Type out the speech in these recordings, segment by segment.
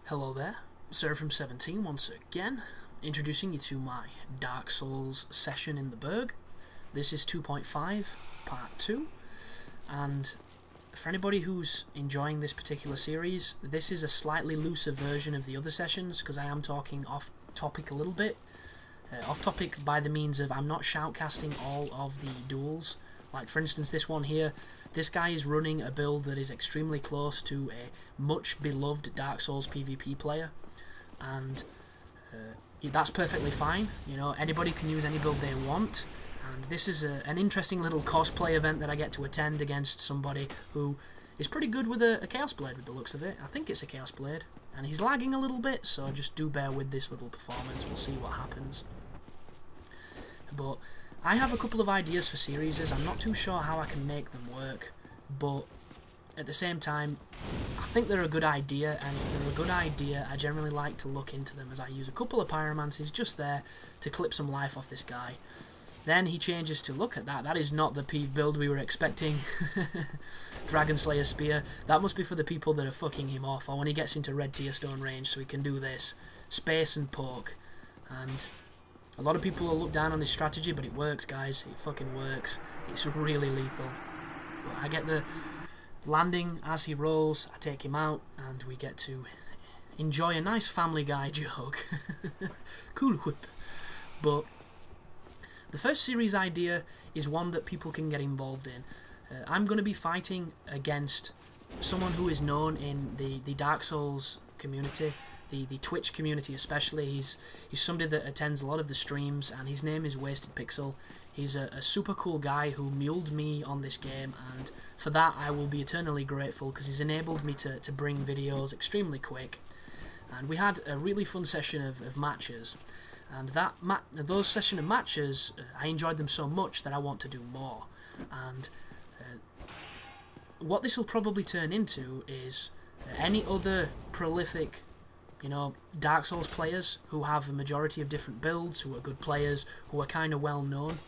Hello there, Seraphim17 once again, introducing you to my Dark Souls session in the Berg. This is 2.5, part 2, and for anybody who's enjoying this particular series, this is a slightly looser version of the other sessions, because I am talking off topic a little bit. Off topic by the means of I'm not shoutcasting all of the duels. Like for instance this one here, this guy is running a build that is extremely close to a much beloved Dark Souls PvP player, and that's perfectly fine. You know, anybody can use any build they want, and this is an interesting little cosplay event that I get to attend against somebody who is pretty good with a Chaos Blade with the looks of it. I think it's a Chaos Blade, and he's lagging a little bit, so just do bear with this little performance, we'll see what happens. But I have a couple of ideas for series. I'm not too sure how I can make them work, but at the same time, I think they're a good idea, and if they're a good idea, I generally like to look into them, as I use a couple of pyromancies just there to clip some life off this guy. Then he changes to, look at that, that is not the PvP build we were expecting. Dragon Slayer Spear, that must be for the people that are fucking him off, or when he gets into red tier stone range so he can do this. Space and poke, and a lot of people will look down on this strategy, but it works, guys. It fucking works. It's really lethal. But I get the landing as he rolls, I take him out, and we get to enjoy a nice Family Guy joke. Cool whip. But the first series idea is one that people can get involved in. I'm going to be fighting against someone who is known in the Dark Souls community. The Twitch community especially. He's somebody that attends a lot of the streams, and his name is Wasted Pixel. He's a super cool guy who muled me on this game, and for that I will be eternally grateful, because he's enabled me to bring videos extremely quick. And we had a really fun session of matches, and those session of matches, I enjoyed them so much that I want to do more. And what this will probably turn into is any other prolific, you know, Dark Souls players who have a majority of different builds, who are good players, who are kind of well known,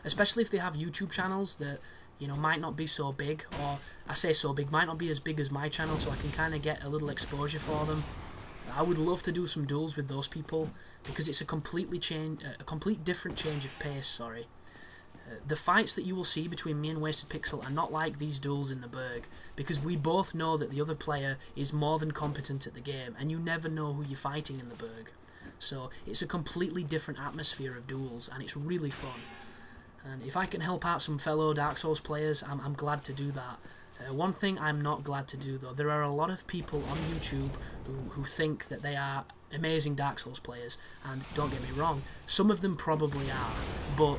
especially if they have YouTube channels that, you know, might not be so big, or I say so big, might not be as big as my channel, so I can kind of get a little exposure for them. I would love to do some duels with those people, because it's a complete different change of pace. Sorry. The fights that you will see between me and Wasted Pixel are not like these duels in the Berg, because we both know that the other player is more than competent at the game, and you never know who you're fighting in the Berg. So it's a completely different atmosphere of duels, and it's really fun. And if I can help out some fellow Dark Souls players, I'm glad to do that. One thing I'm not glad to do, though, there are a lot of people on YouTube who think that they are amazing Dark Souls players, and don't get me wrong, some of them probably are, but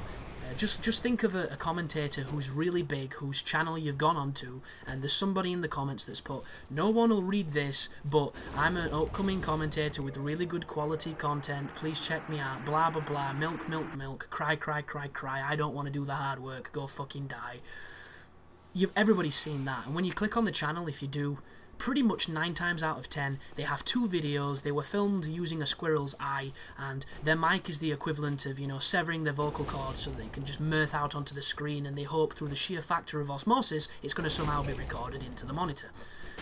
just think of a commentator who's really big, whose channel you've gone onto, and there's somebody in the comments that's put, no one will read this, but I'm an upcoming commentator with really good quality content, please check me out, blah blah blah, milk, milk, milk, cry, cry, cry, cry, I don't want to do the hard work, go fucking die. Everybody's seen that, and when you click on the channel, if you do, pretty much 9 times out of 10, they have 2 videos, they were filmed using a squirrel's eye, and their mic is the equivalent of, you know, severing their vocal cords so they can just mirth out onto the screen, and they hope through the sheer factor of osmosis it's going to somehow be recorded into the monitor.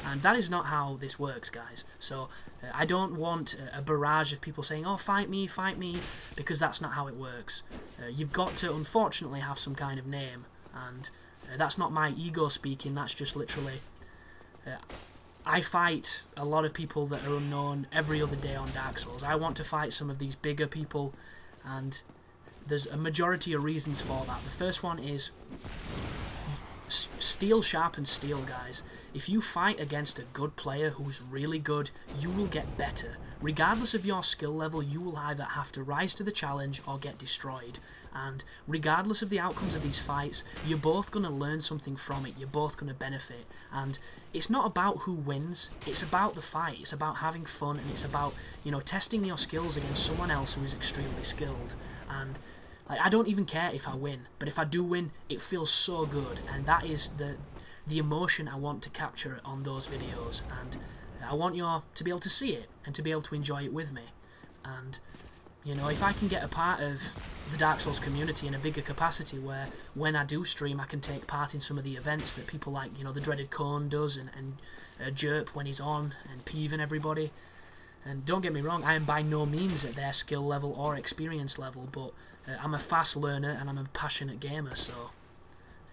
And that is not how this works, guys. So I don't want a barrage of people saying, oh, fight me, because that's not how it works. You've got to, unfortunately, have some kind of name, and that's not my ego speaking, that's just literally... I fight a lot of people that are unknown every other day on Dark Souls. I want to fight some of these bigger people, and there's a majority of reasons for that. The first one is steel sharpens steel, guys. If you fight against a good player who's really good, you will get better. Regardless of your skill level, you will either have to rise to the challenge or get destroyed. And regardless of the outcomes of these fights, you're both going to learn something from it, you're both going to benefit. And it's not about who wins, it's about the fight, it's about having fun, and it's about, you know, testing your skills against someone else who is extremely skilled. And like, I don't even care if I win, but if I do win, it feels so good, and that is the emotion I want to capture on those videos, and I want you all to be able to see it, and to be able to enjoy it with me. And You know, if I can get a part of the Dark Souls community in a bigger capacity, where when I do stream I can take part in some of the events that people like, you know, the dreaded Cone does, and Jerp when he's on, and Peeve and everybody. And don't get me wrong, I am by no means at their skill level or experience level, but I'm a fast learner and I'm a passionate gamer, so,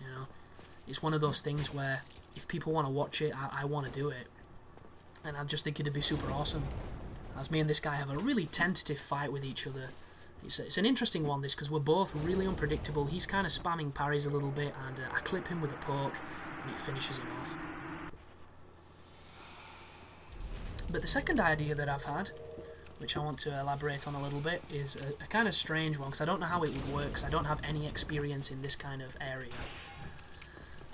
you know, it's one of those things where if people want to watch it, I want to do it. And I just think it'd be super awesome. As me and this guy have a really tentative fight with each other. It's an interesting one, this, because we're both really unpredictable. He's kind of spamming parries a little bit, and I clip him with a poke, and it finishes him off. But the second idea that I've had, which I want to elaborate on a little bit, is a kind of strange one, because I don't know how it would work, because I don't have any experience in this kind of area.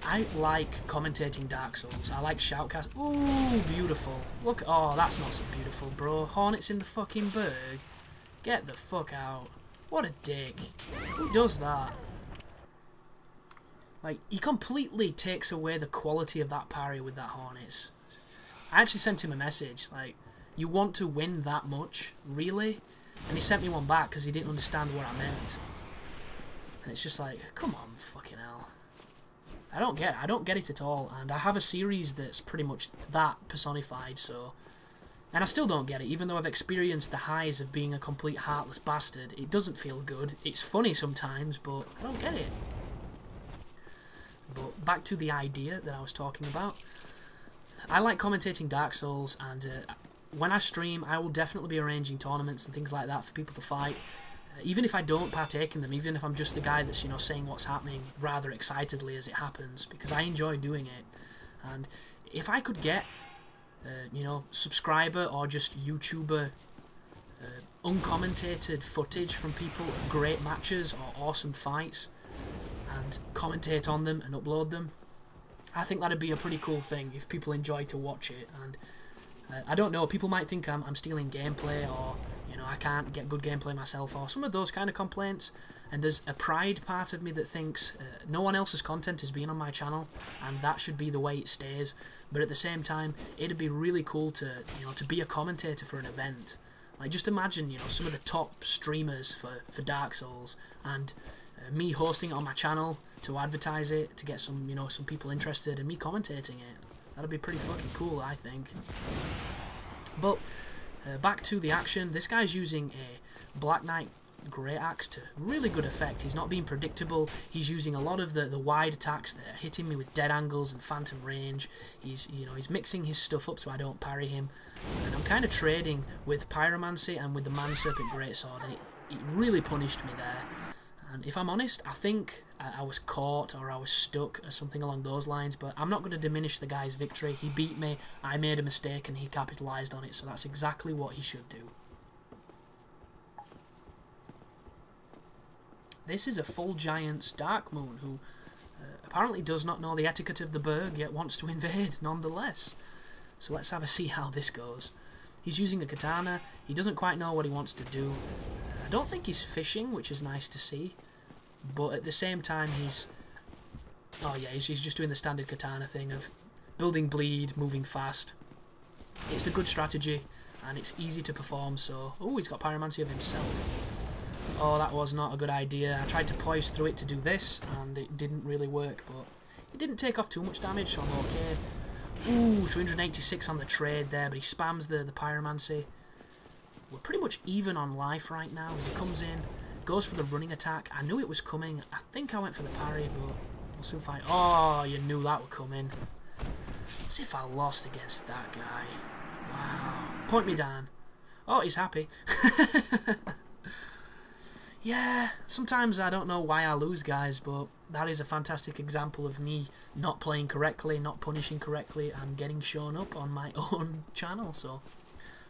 I like commentating Dark Souls. I like shoutcast. Ooh, beautiful. Look, oh, that's not so beautiful, bro. Hornets in the fucking Berg. Get the fuck out. What a dick. Who does that? Like, he completely takes away the quality of that parry with that Hornets. I actually sent him a message, like, you want to win that much? Really? And he sent me one back because he didn't understand what I meant. And it's just like, come on, fucking hell. I don't get it at all, and I have a series that's pretty much that personified, so... And I still don't get it, even though I've experienced the highs of being a complete heartless bastard. It doesn't feel good. It's funny sometimes, but I don't get it. But back to the idea that I was talking about. I like commentating Dark Souls, and when I stream, I will definitely be arranging tournaments and things like that for people to fight. Even if I don't partake in them, even if I'm just the guy that's, you know, saying what's happening rather excitedly as it happens, because I enjoy doing it. And if I could get, you know, subscriber or just YouTuber uncommentated footage from people of great matches or awesome fights, and commentate on them and upload them, I think that'd be a pretty cool thing if people enjoy to watch it. And I don't know, people might think I'm stealing gameplay, or, you know, I can't get good gameplay myself, or some of those kind of complaints. And there's a pride part of me that thinks no one else's content is being on my channel, and that should be the way it stays. But at the same time, it'd be really cool to, you know, to be a commentator for an event. Like, just imagine, you know, some of the top streamers for Dark Souls, and me hosting it on my channel to advertise it, to get some, you know, some people interested, and me commentating it. That'd be pretty fucking cool, I think. But back to the action. This guy's using a Black Knight Great Axe to really good effect. He's not being predictable. He's using a lot of the wide attacks that are hitting me with dead angles and phantom range. He's, you know, he's mixing his stuff up so I don't parry him. And I'm kind of trading with Pyromancy and with the Man Serpent Greatsword, and it really punished me there. And if I'm honest, I think I was caught, or I was stuck, or something along those lines, but I'm not going to diminish the guy's victory. He beat me, I made a mistake, and he capitalised on it, so that's exactly what he should do. This is a full Giant's Dark Moon, who apparently does not know the etiquette of the Berg, yet wants to invade nonetheless. So let's have a see how this goes. He's using a katana. He doesn't quite know what he wants to do. I don't think he's fishing, which is nice to see. But at the same time, he's... Oh yeah, he's just doing the standard katana thing of building bleed, moving fast. It's a good strategy, and it's easy to perform, so... Oh, he's got Pyromancy of himself. Oh, that was not a good idea. I tried to poise through it to do this, and it didn't really work, but... It didn't take off too much damage, so I'm okay. Ooh, 386 on the trade there, but he spams the Pyromancy. We're pretty much even on life right now as he comes in, goes for the running attack. I knew it was coming. I think I went for the parry, but we'll soon find... Oh, you knew that would come in. As if I lost against that guy. Wow. Point me down. Oh, he's happy. Yeah, sometimes I don't know why I lose, guys, but that is a fantastic example of me not playing correctly, not punishing correctly, and getting shown up on my own channel. So,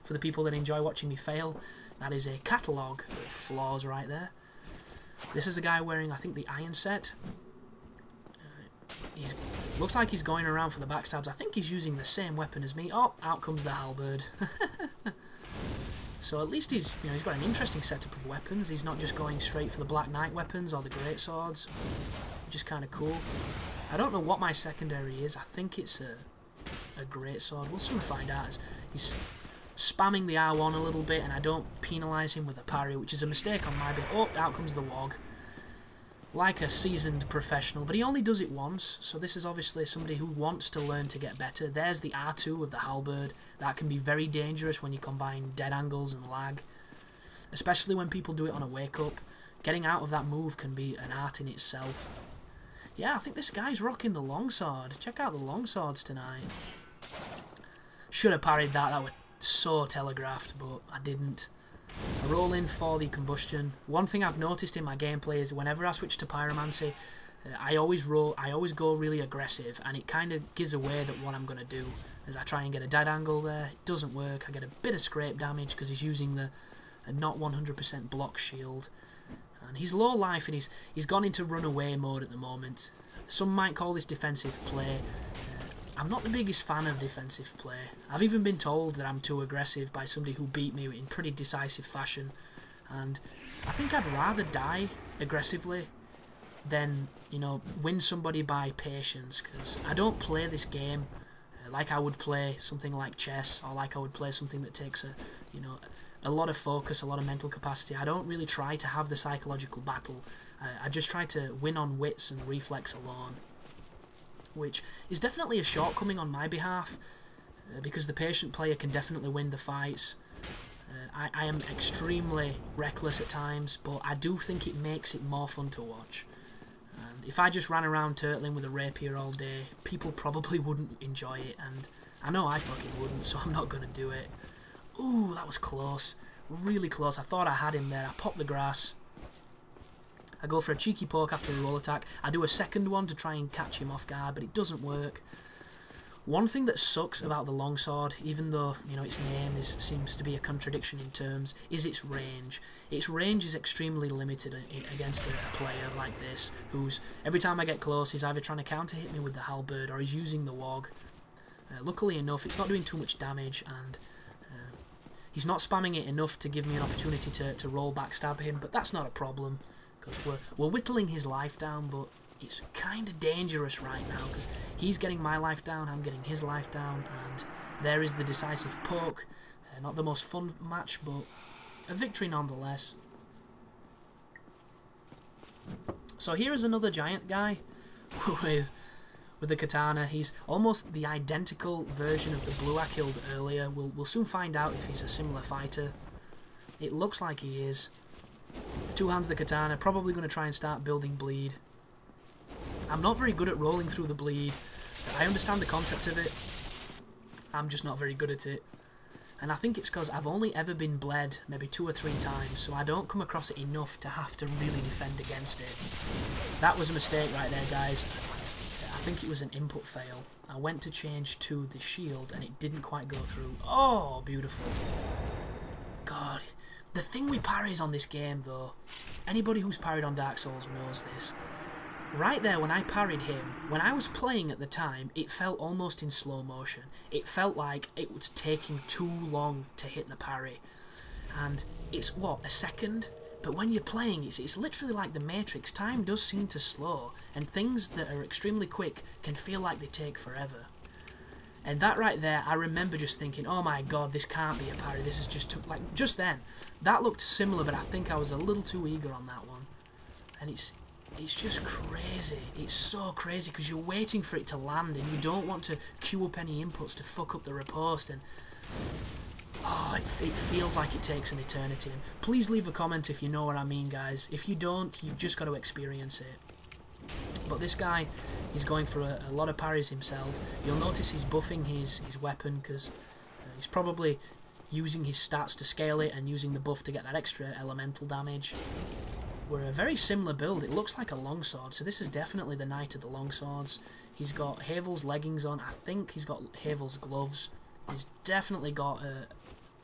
for the people that enjoy watching me fail, that is a catalogue of flaws right there. This is a guy wearing, I think, the iron set. Looks like he's going around for the backstabs. I think he's using the same weapon as me. Oh, out comes the halberd. So at least he's got an interesting setup of weapons. He's not just going straight for the Black Knight weapons or the great swords, which is kind of cool. I don't know what my secondary is. I think it's a great sword. We'll soon find out. He's spamming the R1 a little bit and I don't penalise him with a parry, which is a mistake on my bit. Oh, out comes the Wog. Like a seasoned professional, but he only does it once, so this is obviously somebody who wants to learn to get better. There's the R2 of the halberd. That can be very dangerous when you combine dead angles and lag, especially when people do it on a wake-up. Getting out of that move can be an art in itself. Yeah, I think this guy's rocking the longsword. Check out the longswords tonight. Should have parried that. That was so telegraphed, but I didn't. I roll in for the combustion. One thing I've noticed in my gameplay is whenever I switch to pyromancy, I always go really aggressive, and it kind of gives away that what I'm going to do. As I try and get a dead angle there, it doesn't work. I get a bit of scrape damage because he's using a not 100% block shield. And he's low life and he's gone into runaway mode at the moment. Some might call this defensive play. I'm not the biggest fan of defensive play. I've even been told that I'm too aggressive by somebody who beat me in pretty decisive fashion. And I think I'd rather die aggressively than, you know, win somebody by patience. Because I don't play this game like I would play something like chess, or like I would play something that takes a lot of focus, a lot of mental capacity. I don't really try to have the psychological battle. I just try to win on wits and reflex alone, which is definitely a shortcoming on my behalf, because the patient player can definitely win the fights. I am extremely reckless at times, but I do think it makes it more fun to watch. And if I just ran around turtling with a rapier all day, people probably wouldn't enjoy it, and I know I fucking wouldn't, so I'm not going to do it. Ooh, that was close. Really close. I thought I had him there. I popped the grass. I go for a cheeky poke after a roll attack. I do a second one to try and catch him off guard, but it doesn't work. One thing that sucks about the longsword, even though, you know, its name seems to be a contradiction in terms, is its range. Its range is extremely limited against a player like this, who's, every time I get close, he's either trying to counter hit me with the halberd or he's using the Wog. Luckily enough, it's not doing too much damage, and he's not spamming it enough to give me an opportunity to roll backstab him, but that's not a problem, because we're whittling his life down, but it's kind of dangerous right now, because he's getting my life down, I'm getting his life down, and there is the decisive poke. Not the most fun match, but a victory nonetheless. So here is another giant guy with the katana. He's almost the identical version of the blue I killed earlier. We'll soon find out if he's a similar fighter. It looks like he is. Two hands the katana, probably going to try and start building bleed. I'm not very good at rolling through the bleed. I understand the concept of it. I'm just not very good at it. And I think it's because I've only ever been bled maybe 2 or 3 times, so I don't come across it enough to have to really defend against it. That was a mistake right there, guys. I think it was an input fail. I went to change to the shield and it didn't quite go through. Oh, beautiful. God. The thing with parries on this game, though, anybody who's parried on Dark Souls knows this. Right there, when I parried him, when I was playing at the time, it felt almost in slow motion. It felt like it was taking too long to hit the parry. And it's, what, a second? But when you're playing, it's literally like the Matrix. Time does seem to slow, and things that are extremely quick can feel like they take forever. And that right there, I remember just thinking, oh my god, this can't be a parry. This is just then. That looked similar, but I think I was a little too eager on that one. And it's just crazy. It's so crazy because you're waiting for it to land and you don't want to queue up any inputs to fuck up the riposte, and oh, it feels like it takes an eternity. And please leave a comment if you know what I mean, guys. If you don't, you've just got to experience it. But this guy, he's going for a lot of parries himself. You'll notice he's buffing his weapon because he's probably using his stats to scale it and using the buff to get that extra elemental damage. We're a very similar build. It looks like a longsword, so this is definitely the Knight of the Longswords. He's got Havel's leggings on. I think he's got Havel's gloves. He's definitely got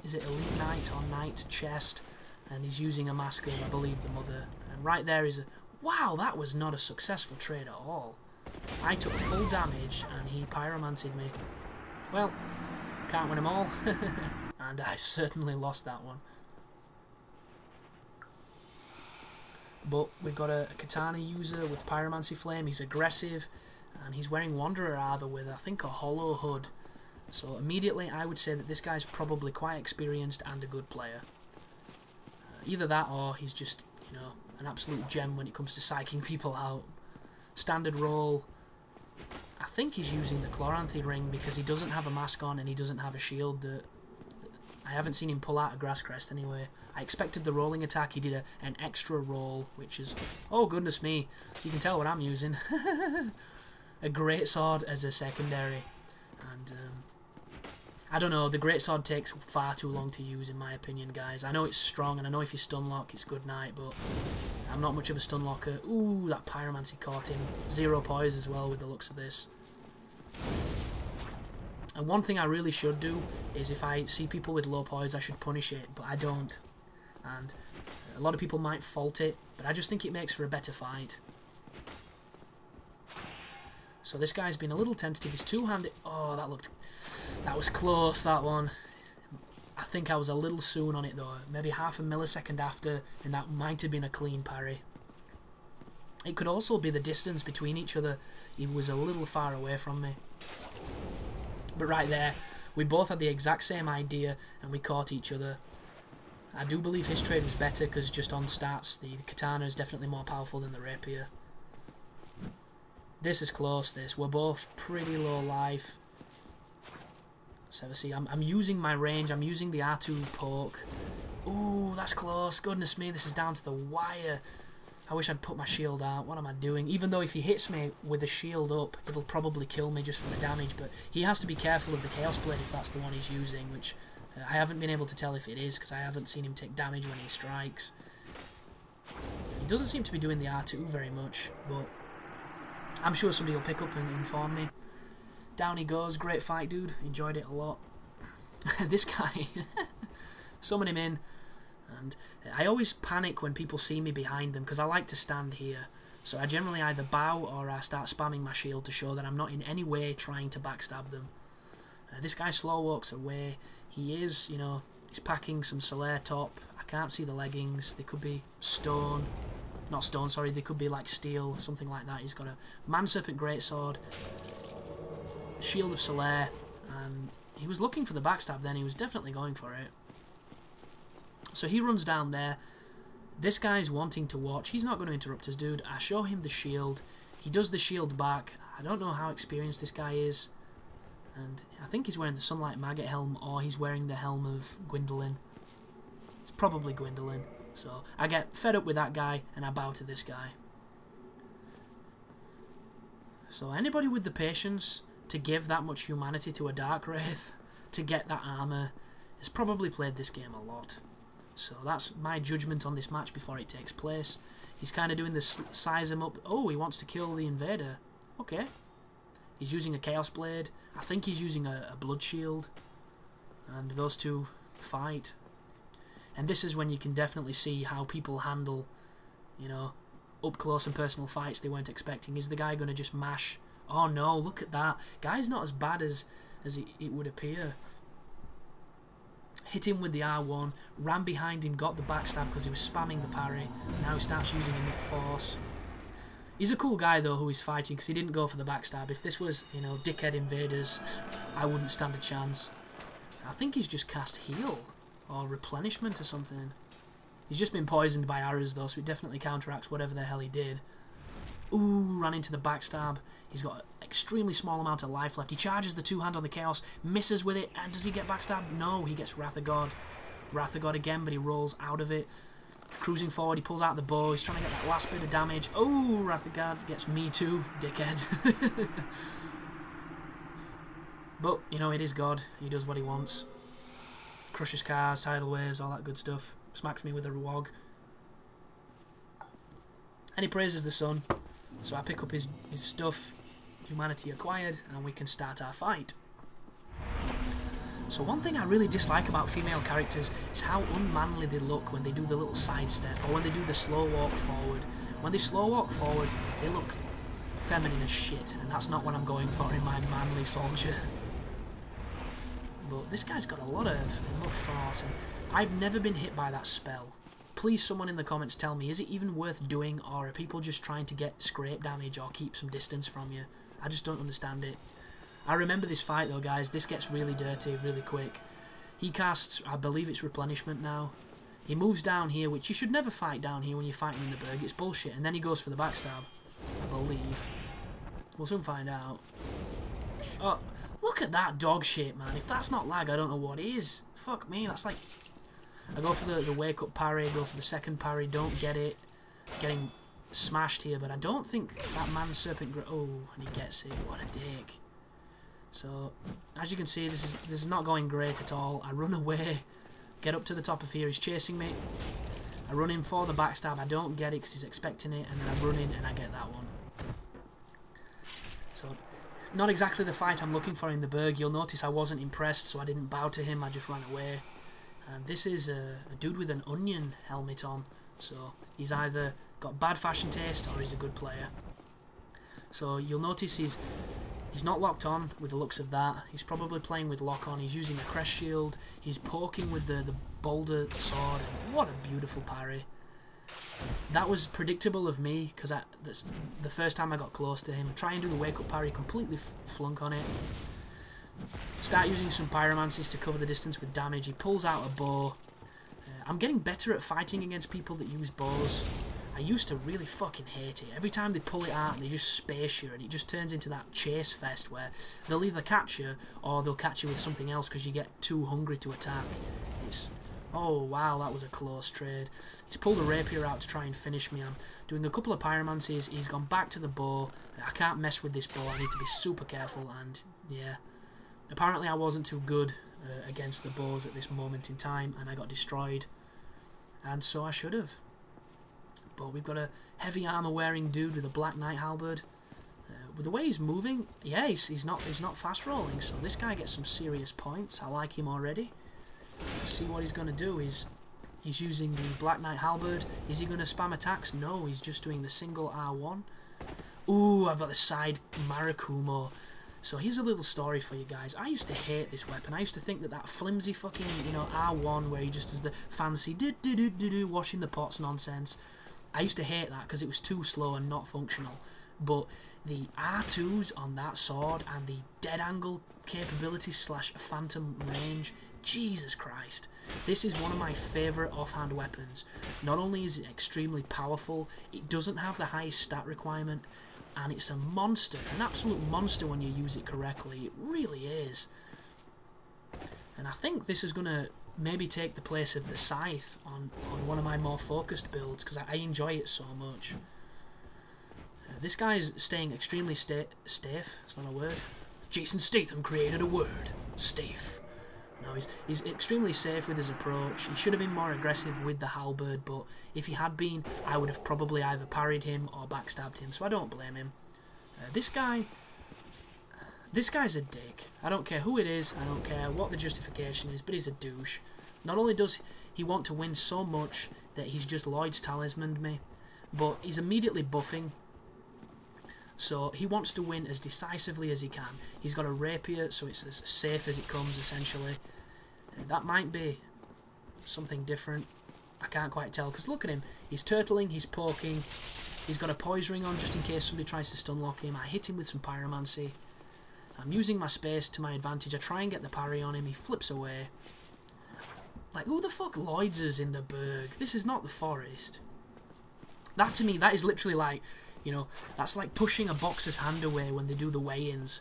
is it Elite Knight or Knight chest, and he's using a mask of, I believe, the Mother. And right there is a... Wow, that was not a successful trade at all. I took full damage and he pyromanced me. Well, can't win them all. And I certainly lost that one. But we've got a katana user with pyromancy flame. He's aggressive, and he's wearing Wanderer Arthur with, I think, a hollow hood. So immediately I would say that this guy's probably quite experienced and a good player. Either that or he's just, you know, an absolute gem when it comes to psyching people out. Standard role. I think he's using the Chloranthy ring because he doesn't have a mask on and he doesn't have a shield that... I haven't seen him pull out a grass crest anyway. I expected the rolling attack. He did an extra roll, which is... Oh, goodness me. You can tell what I'm using. A greatsword as a secondary. And, I don't know. The greatsword takes far too long to use, in my opinion, guys. I know it's strong, and I know if you stun lock, it's good night, but I'm not much of a stun locker. Ooh, that pyromancy caught him. 0 poise as well with the looks of this. And one thing I really should do is if I see people with low poise, I should punish it, but I don't. And a lot of people might fault it, but I just think it makes for a better fight. So this guy's been a little tentative. He's two-handed. Oh, that was close, that one. I think I was a little soon on it, though. Maybe half a millisecond after, and that might have been a clean parry. It could also be the distance between each other. He was a little far away from me. But right there, we both had the exact same idea, and we caught each other. I do believe his trade was better, because just on stats, the katana is definitely more powerful than the rapier. This is close, this. We're both pretty low life. So see, I'm using my range. I'm using the R2 poke. Ooh, that's close. Goodness me, this is down to the wire. I wish I'd put my shield out. What am I doing? Even though if he hits me with a shield up, it'll probably kill me just from the damage. But he has to be careful of the Chaos Blade if that's the one he's using, which I haven't been able to tell if it is, because I haven't seen him take damage when he strikes. He doesn't seem to be doing the R2 very much, but I'm sure somebody will pick up and inform me. Down he goes. Great fight, dude. Enjoyed it a lot. This guy. Summon him in. And I always panic when people see me behind them because I like to stand here. So I generally either bow or I start spamming my shield to show that I'm not in any way trying to backstab them. This guy slow walks away. He is, you know, he's packing some Solaire top. I can't see the leggings. They could be stone. Not stone, sorry. They could be like steel, something like that. He's got a Man Serpent Greatsword, Shield of Solaire, and he was looking for the backstab then. He was definitely going for it. So he runs down there. This guy's wanting to watch. He's not going to interrupt us, dude. I show him the shield. He does the shield back. I don't know how experienced this guy is. And I think he's wearing the Sunlight Maggot helm, or he's wearing the helm of Gwendolyn. It's probably Gwendolyn. So I get fed up with that guy, and I bow to this guy. So anybody with the patience to give that much humanity to a Dark Wraith, to get that armour, has probably played this game a lot. So that's my judgment on this match before it takes place. He's kind of doing this size him up. Oh, he wants to kill the invader. Okay. He's using a Chaos Blade. I think he's using a Blood Shield. And those two fight. And this is when you can definitely see how people handle, you know, up close and personal fights they weren't expecting. Is the guy going to just mash? Oh no, look at that. Guy's not as bad as it would appear. Hit him with the R1, ran behind him, got the backstab because he was spamming the parry. Now he starts using him at force. He's a cool guy though who he's fighting because he didn't go for the backstab. If this was, you know, dickhead invaders, I wouldn't stand a chance. I think he's just cast heal or replenishment or something. He's just been poisoned by arrows though, so it definitely counteracts whatever the hell he did. Ooh, ran into the backstab. He's got an extremely small amount of life left. He charges the two-hand on the Chaos, misses with it, and does he get backstabbed? No, he gets Wrath of God. Wrath of God again, but he rolls out of it. Cruising forward, he pulls out the bow. He's trying to get that last bit of damage. Oh, Wrath of God gets me too, dickhead. But, you know, it is God. He does what he wants. Crushes cars, tidal waves, all that good stuff. Smacks me with a wog. And he praises the sun. So I pick up his stuff, humanity acquired, and we can start our fight. So one thing I really dislike about female characters is how unmanly they look when they do the little sidestep, or when they do the slow walk forward. When they slow walk forward, they look feminine as shit, and that's not what I'm going for in my manly soldier. But this guy's got a lot of force, and I've never been hit by that spell. Please, someone in the comments tell me, is it even worth doing, or are people just trying to get scrape damage or keep some distance from you? I just don't understand it. I remember this fight though, guys. This gets really dirty really quick. He casts, I believe it's replenishment now. He moves down here, which you should never fight down here when you're fighting in the Berg. It's bullshit. And then he goes for the backstab, I believe. We'll soon find out. Oh, look at that dog shit, man. If that's not lag, I don't know what is. Fuck me, that's like... I go for the wake up parry, go for the second parry, don't get it. Getting smashed here, but I don't think that man's serpent... Oh, and he gets it. What a dick. So, as you can see, this is not going great at all. I run away, get up to the top of here, he's chasing me. I run in for the backstab, I don't get it because he's expecting it, and then I run in and I get that one. So, not exactly the fight I'm looking for in the Berg. You'll notice I wasn't impressed, so I didn't bow to him, I just ran away. And this is a dude with an onion helmet on, so he's either got bad fashion taste or he's a good player. So you'll notice he's not locked on with the looks of that. He's probably playing with lock on. He's using a crest shield. He's poking with the boulder sword. What a beautiful parry. That was predictable of me because that's the first time I got close to him. Try and do the wake up parry, completely flunk on it. Start using some pyromancies to cover the distance with damage. He pulls out a bow. I'm getting better at fighting against people that use bows. I used to really fucking hate it. Every time they pull it out and they just space you, and it just turns into that chase fest where they'll either catch you or they'll catch you with something else because you get too hungry to attack. It's... Oh wow, that was a close trade. He's pulled a rapier out to try and finish me. I'm doing a couple of pyromancies. He's gone back to the bow. I can't mess with this bow. I need to be super careful, and yeah. Apparently I wasn't too good against the bows at this moment in time, and I got destroyed. And so I should have. But we've got a heavy armor wearing dude with a black knight halberd. With the way he's moving, yeah, he's not fast rolling, so this guy gets some serious points. I like him already. Let's see what he's going to do. He's using the black knight halberd. Is he going to spam attacks? No, he's just doing the single R1. Ooh, I've got the side Marakumo. So here's a little story for you guys. I used to hate this weapon. I used to think that flimsy fucking, you know, R1 where he just does the fancy do washing the pots nonsense. I used to hate that because it was too slow and not functional. But the R2s on that sword and the dead angle capability slash phantom range, Jesus Christ. This is one of my favourite offhand weapons. Not only is it extremely powerful, it doesn't have the highest stat requirement, and it's a monster, an absolute monster when you use it correctly. It really is. And I think this is going to maybe take the place of the scythe on one of my more focused builds, because I enjoy it so much. This guy is staying extremely stafe. It's not a word. Jason Statham created a word. Stafe. No, he's extremely safe with his approach. He should have been more aggressive with the halberd, but if he had been, I would have probably either parried him or backstabbed him, so I don't blame him. This guy's a dick. I don't care who it is, I don't care what the justification is, but he's a douche. Not only does he want to win so much that he's just Lloyd's talismaned me, but he's immediately buffing. So he wants to win as decisively as he can. He's got a rapier, so it's as safe as it comes, essentially. That might be something different. I can't quite tell, because look at him. He's turtling, he's poking. He's got a poise ring on just in case somebody tries to stun lock him. I hit him with some pyromancy. I'm using my space to my advantage. I try and get the parry on him. He flips away. Like, who the fuck Lloyds is in the Berg? This is not the forest. That, to me, that is literally like... You know, that's like pushing a boxer's hand away when they do the weigh-ins.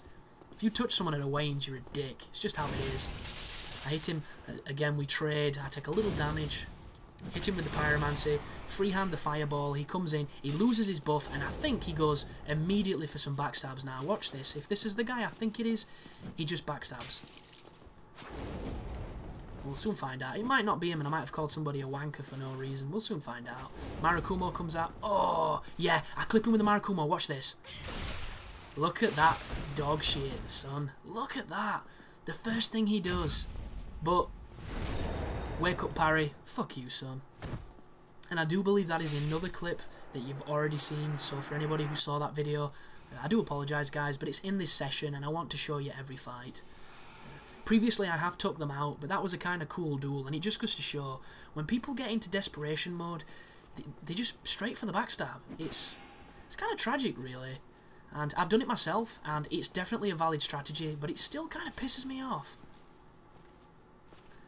If you touch someone at a weigh-ins, you're a dick. It's just how it is. I hit him, again we trade, I take a little damage, hit him with the pyromancy, freehand the fireball, he comes in, he loses his buff, and I think he goes immediately for some backstabs now. Watch this. If this is the guy I think it is, he just backstabs. We'll soon find out. It might not be him, and I might have called somebody a wanker for no reason. We'll soon find out. Marakumo comes out. Oh, yeah, I clip him with the Marakumo. Watch this. Look at that dog shit, son. Look at that. The first thing he does. But, wake up parry. Fuck you, son. And I do believe that is another clip that you've already seen. So for anybody who saw that video, I do apologise, guys, but it's in this session, and I want to show you every fight. Previously I have took them out, but that was a kind of cool duel, and it just goes to show, when people get into desperation mode, they just straight for the backstab. It's kind of tragic, really. And I've done it myself, and it's definitely a valid strategy, but it still kind of pisses me off.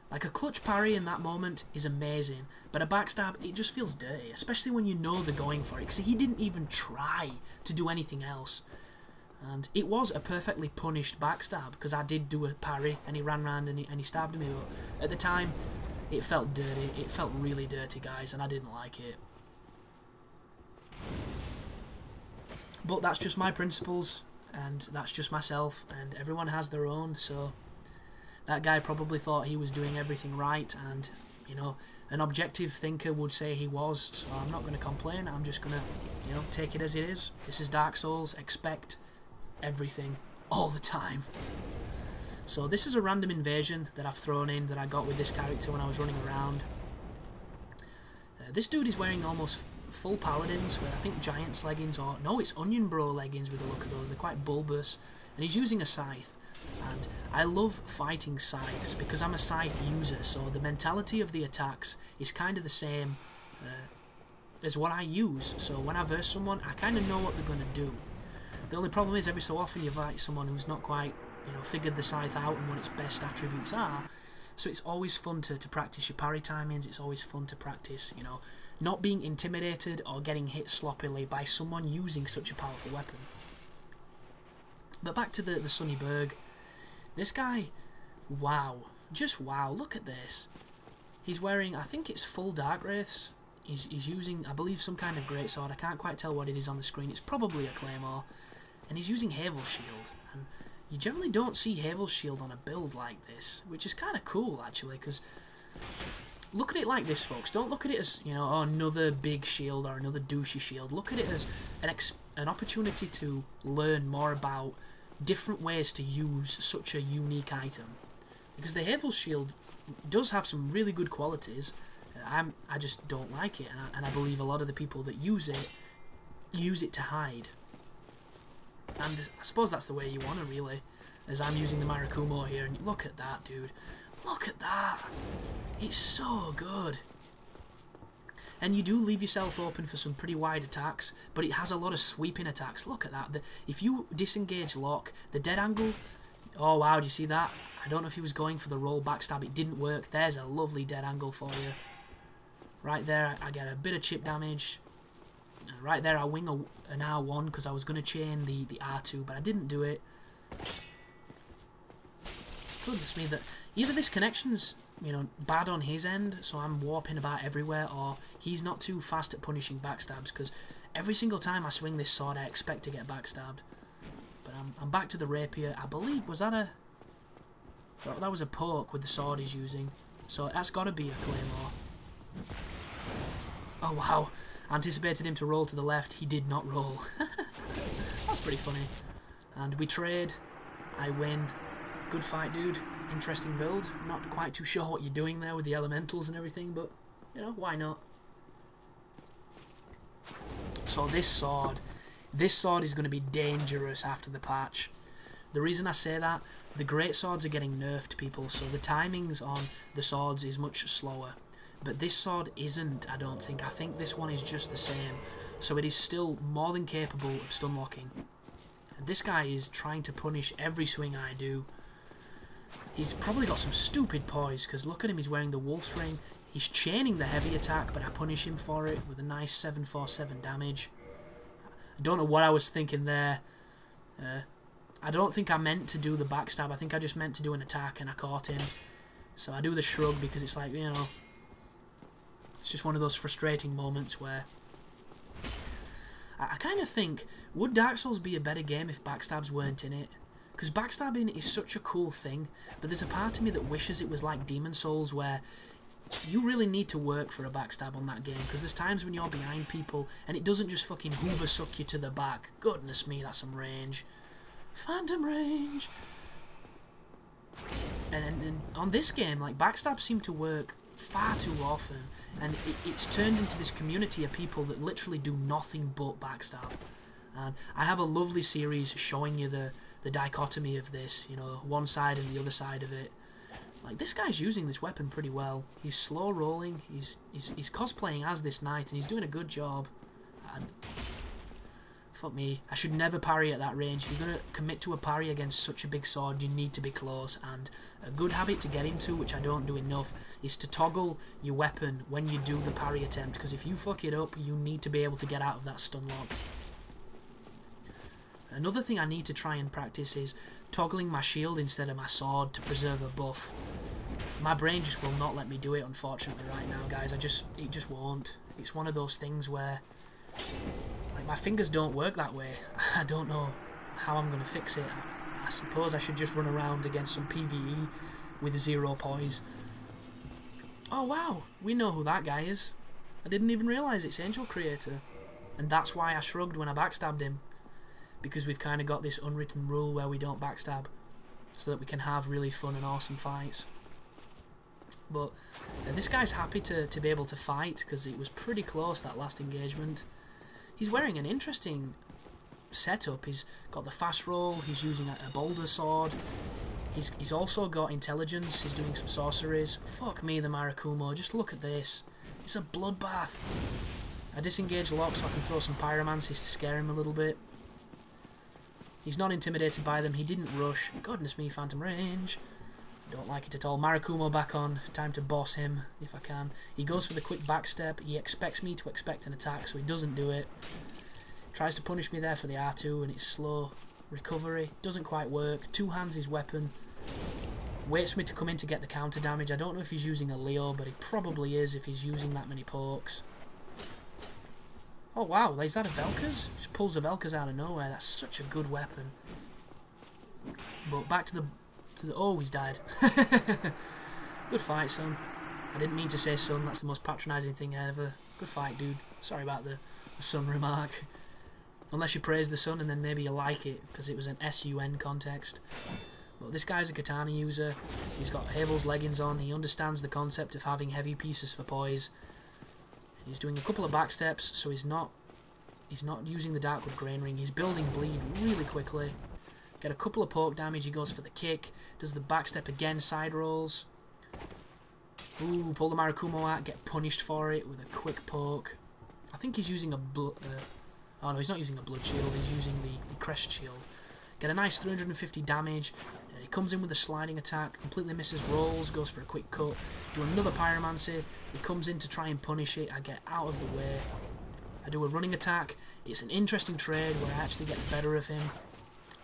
Like, a clutch parry in that moment is amazing, but a backstab, it just feels dirty, especially when you know they're going for it, because he didn't even try to do anything else. And it was a perfectly punished backstab, because I did do a parry, and he ran round and he stabbed me, but at the time, it felt dirty. It felt really dirty, guys, and I didn't like it. But that's just my principles, and that's just myself, and everyone has their own, so that guy probably thought he was doing everything right, and, you know, an objective thinker would say he was, so I'm not going to complain. I'm just going to, you know, take it as it is. This is Dark Souls. Expect everything all the time. So this is a random invasion that I've thrown in that I got with this character when I was running around. This dude is wearing almost full paladins with, I think, Giant's leggings, or no, it's Onion Bro leggings with the look of those. They're quite bulbous, and he's using a scythe. And I love fighting scythes because I'm a scythe user, so the mentality of the attacks is kind of the same as what I use. So when I verse someone, I kind of know what they're going to do. The only problem is every so often you fight someone who's not quite, you know, figured the scythe out and what its best attributes are. So it's always fun to practice your parry timings. It's always fun to practice, you know, not being intimidated or getting hit sloppily by someone using such a powerful weapon. But back to the Sunny Berg. This guy, wow, just wow, look at this. He's wearing, I think it's full Dark Wraiths. He's using, I believe, some kind of greatsword. I can't quite tell what it is on the screen. It's probably a claymore. And he's using Havel Shield. And you generally don't see Havel Shield on a build like this, which is kind of cool, actually, because look at it like this, folks. Don't look at it as, you know, oh, another big shield or another douchey shield. Look at it as an opportunity to learn more about different ways to use such a unique item, because the Havel Shield does have some really good qualities. I just don't like it, and I believe a lot of the people that use it to hide. And I suppose that's the way you want to, really, as I'm using the Marakumo here, and look at that, dude. Look at that. It's so good. And you do leave yourself open for some pretty wide attacks, but it has a lot of sweeping attacks. Look at that. If you disengage lock, the dead angle... Oh, wow, do you see that? I don't know if he was going for the roll backstab. It didn't work. There's a lovely dead angle for you. Right there, I get a bit of chip damage. Right there, I wing an R1 because I was going to chain the R2, but I didn't do it. Goodness me, that either this connection's, you know, bad on his end, so I'm warping about everywhere, or he's not too fast at punishing backstabs, because every single time I swing this sword I expect to get backstabbed. But I'm back to the rapier. I believe, was that a... That was a poke with the sword he's using, so that's got to be a claymore. Oh wow, anticipated him to roll to the left, he did not roll. That's pretty funny. And we trade, I win. Good fight, dude. Interesting build. Not quite too sure what you're doing there with the elementals and everything, but, you know, why not? So this sword is going to be dangerous after the patch. The reason I say that, the great swords are getting nerfed, people, so the timings on the swords is much slower. But this sword isn't, I don't think. I think this one is just the same. So it is still more than capable of stun locking. And this guy is trying to punish every swing I do. He's probably got some stupid poise, because look at him, he's wearing the Wolf's Ring. He's chaining the heavy attack, but I punish him for it with a nice 747 damage. I don't know what I was thinking there. I don't think I meant to do the backstab. I think I just meant to do an attack, and I caught him. So I do the shrug, because it's like, you know... It's just one of those frustrating moments where... I kind of think, would Dark Souls be a better game if backstabs weren't in it? Because backstabbing is such a cool thing, but there's a part of me that wishes it was like Demon Souls, where you really need to work for a backstab on that game, because there's times when you're behind people, and it doesn't just fucking hoover suck you to the back. Goodness me, that's some range. Phantom range! And on this game, like, backstabs seem to work far too often, and it's turned into this community of people that literally do nothing but backstab. And I have a lovely series showing you the dichotomy of this, you know, one side and the other side of it. Like, this guy's using this weapon pretty well. He's slow rolling, he's cosplaying as this knight, and he's doing a good job. And Fuck me. I should never parry at that range. If you're going to commit to a parry against such a big sword, you need to be close. And a good habit to get into, which I don't do enough, is to toggle your weapon when you do the parry attempt. Because if you fuck it up, you need to be able to get out of that stun lock. Another thing I need to try and practice is toggling my shield instead of my sword to preserve a buff. My brain just will not let me do it, unfortunately, right now, guys. It just won't. It's one of those things where... like, my fingers don't work that way. I don't know how I'm going to fix it. I suppose I should just run around against some PvE with 0 poise. Oh wow, we know who that guy is. I didn't even realise it's Angel Creator. And that's why I shrugged when I backstabbed him. Because we've kind of got this unwritten rule where we don't backstab. So that we can have really fun and awesome fights. But this guy's happy to be able to fight because it was pretty close, that last engagement. He's wearing an interesting setup. He's got the fast roll, he's using a boulder sword, he's also got intelligence, he's doing some sorceries. Fuck me, the Marakumo, just look at this. It's a bloodbath. I disengage lock so I can throw some pyromancies to scare him a little bit. He's not intimidated by them, he didn't rush. Goodness me, phantom range. Don't like it at all. Marakumo back on. Time to boss him, if I can. He goes for the quick backstep. He expects me to expect an attack, so he doesn't do it. Tries to punish me there for the R2, and it's slow. Recovery. Doesn't quite work. Two hands his weapon. Waits for me to come in to get the counter damage. I don't know if he's using a Leo, but he probably is if he's using that many pokes. Oh wow, is that a Velka's? Just pulls the Velka's out of nowhere. That's such a good weapon. But back to the... oh, he's died. Good fight, son. I didn't mean to say son, that's the most patronising thing ever. Good fight, dude. Sorry about the son remark. Unless you praise the sun and then maybe you like it, because it was an SUN context. But this guy's a katana user. He's got Havel's leggings on. He understands the concept of having heavy pieces for poise. He's doing a couple of backsteps, so he's not using the Darkwood Grain Ring. He's building bleed really quickly. Get a couple of poke damage, he goes for the kick, does the backstep again, side rolls. Ooh, pull the Marakumo out, get punished for it with a quick poke. I think he's using a oh no, he's not using a blood shield, he's using the crest shield. Get a nice 350 damage, he comes in with a sliding attack, completely misses rolls, goes for a quick cut, do another pyromancy, he comes in to try and punish it, I get out of the way. I do a running attack, it's an interesting trade where I actually get the better of him.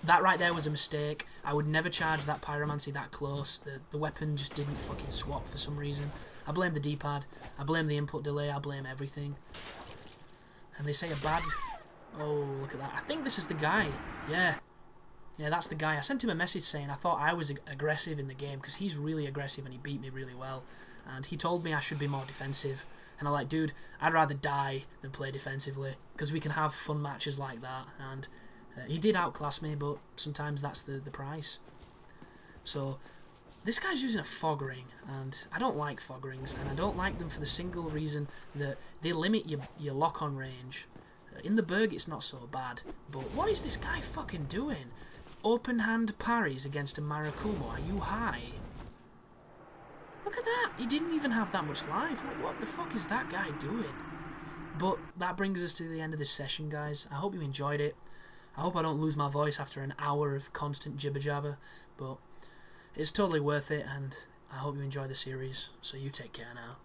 That right there was a mistake. I would never charge that pyromancy that close. The weapon just didn't fucking swap for some reason. I blame the D-pad. I blame the input delay. I blame everything. And they say a bad... oh, look at that. I think this is the guy. Yeah. Yeah, that's the guy. I sent him a message saying I thought I was aggressive in the game because he's really aggressive and he beat me really well. And he told me I should be more defensive. And I'm like, dude, I'd rather die than play defensively because we can have fun matches like that. And... he did outclass me, but sometimes that's the price. So, this guy's using a fog ring, and I don't like fog rings, and I don't like them for the single reason that they limit your lock-on range. In the Berg, it's not so bad, but what is this guy fucking doing? Open hand parries against a Marakumo, are you high? Look at that, he didn't even have that much life. Like, what the fuck is that guy doing? But that brings us to the end of this session, guys. I hope you enjoyed it. I hope I don't lose my voice after an hour of constant jibber-jabber, but it's totally worth it, and I hope you enjoy the series, so you take care now.